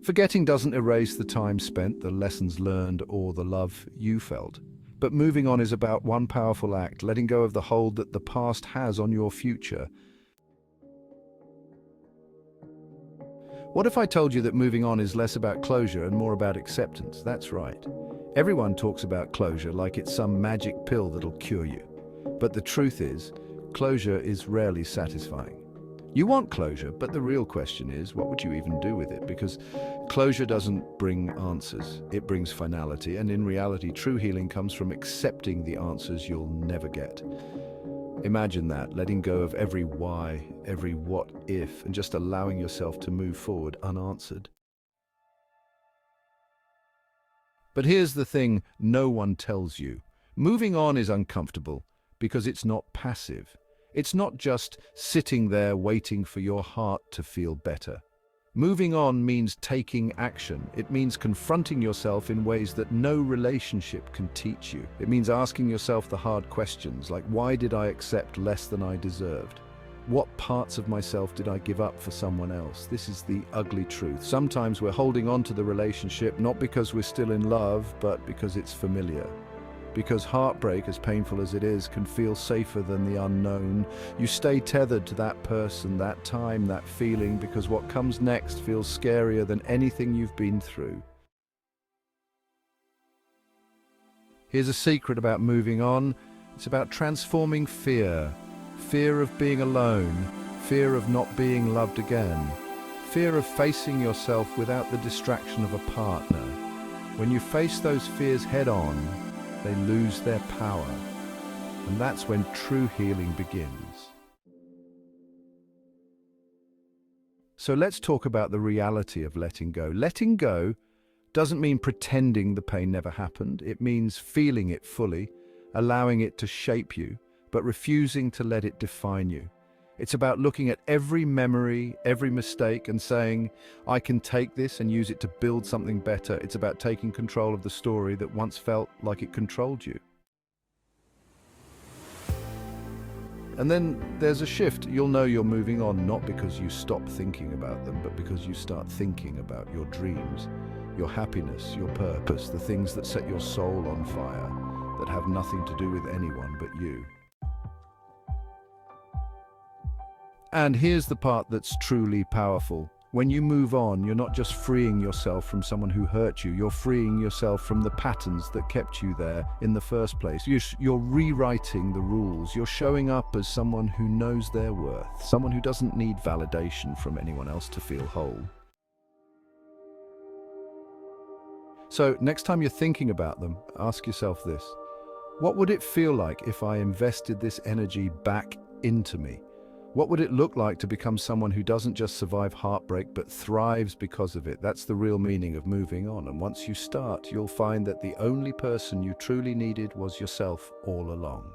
Forgetting doesn't erase the time spent, the lessons learned, or the love you felt. But moving on is about one powerful act, letting go of the hold that the past has on your future. What if I told you that moving on is less about closure and more about acceptance? That's right. Everyone talks about closure like it's some magic pill that'll cure you. But the truth is, closure is rarely satisfying. You want closure, but the real question is, what would you even do with it? Because closure doesn't bring answers, it brings finality, and in reality, true healing comes from accepting the answers you'll never get. Imagine that, letting go of every why, every what if, and just allowing yourself to move forward unanswered. But here's the thing no one tells you. Moving on is uncomfortable because it's not passive. It's not just sitting there waiting for your heart to feel better. Moving on means taking action. It means confronting yourself in ways that no relationship can teach you. It means asking yourself the hard questions, like why did I accept less than I deserved? What parts of myself did I give up for someone else? This is the ugly truth. Sometimes we're holding on to the relationship not because we're still in love, but because it's familiar. Because heartbreak, as painful as it is, can feel safer than the unknown. You stay tethered to that person, that time, that feeling, because what comes next feels scarier than anything you've been through. Here's a secret about moving on. It's about transforming fear. Fear of being alone. Fear of not being loved again. Fear of facing yourself without the distraction of a partner. When you face those fears head on, they lose their power, and that's when true healing begins. So let's talk about the reality of letting go. Letting go doesn't mean pretending the pain never happened. It means feeling it fully, allowing it to shape you, but refusing to let it define you. It's about looking at every memory, every mistake, and saying, I can take this and use it to build something better. It's about taking control of the story that once felt like it controlled you. And then there's a shift. You'll know you're moving on not because you stop thinking about them, but because you start thinking about your dreams, your happiness, your purpose, the things that set your soul on fire, that have nothing to do with anyone but you. And here's the part that's truly powerful. When you move on, you're not just freeing yourself from someone who hurt you, you're freeing yourself from the patterns that kept you there in the first place. You're rewriting the rules. You're showing up as someone who knows their worth, someone who doesn't need validation from anyone else to feel whole. So next time you're thinking about them, ask yourself this. What would it feel like if I invested this energy back into me? What would it look like to become someone who doesn't just survive heartbreak, but thrives because of it? That's the real meaning of moving on. And once you start, you'll find that the only person you truly needed was yourself all along.